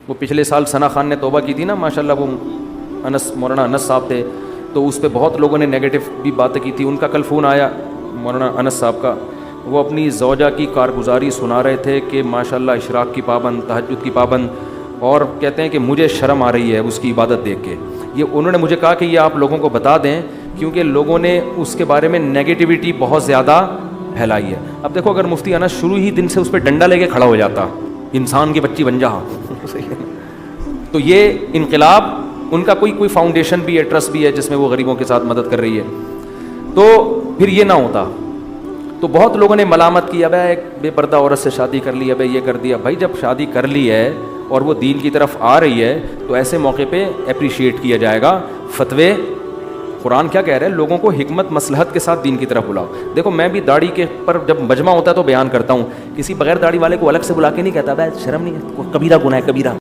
وہ پچھلے سال ثنا خان نے توبہ کی تھی نا ماشاءاللہ، وہ مولانا انس صاحب تھے، تو اس پہ بہت لوگوں نے نیگیٹو بھی باتیں کی تھی. ان کا کل فون آیا مولانا انس صاحب کا، وہ اپنی زوجہ کی کارگزاری سنا رہے تھے کہ ماشاءاللہ اشراق کی پابند، تہجد کی پابند، اور کہتے ہیں کہ مجھے شرم آ رہی ہے اس کی عبادت دیکھ کے. یہ انہوں نے مجھے کہا کہ یہ آپ لوگوں کو بتا دیں کیونکہ لوگوں نے اس کے بارے میں نیگیٹیوٹی بہت زیادہ پھیلائی ہے. اب دیکھو اگر مفتی انس شروع ہی دن سے اس پہ ڈنڈا لے کے کھڑا ہو جاتا، انسان کی بچی بن جا تو یہ انقلاب ان کا کوئی فاؤنڈیشن بھی ہے، ٹرسٹ بھی ہے جس میں وہ غریبوں کے ساتھ مدد کر رہی ہے، تو پھر یہ نہ ہوتا. تو بہت لوگوں نے ملامت کی، اب ایک بے پردہ عورت سے شادی کر لی، اب یہ کر دیا. بھائی جب شادی کر لی ہے اور وہ دین کی طرف آ رہی ہے تو ایسے موقع پہ اپریشیٹ کیا جائے گا. فتوے قرآن کیا کہہ رہے ہیں؟ لوگوں کو حکمت مصلحت کے ساتھ دین کی طرف بلاؤ. دیکھو میں بھی داڑھی کے پر جب مجمع ہوتا ہے تو بیان کرتا ہوں، کسی بغیر داڑھی والے کو الگ سے بلا کے نہیں کہتا بھائی شرم نہیں ہے، کبیرہ گناہ ہے کبیرہ.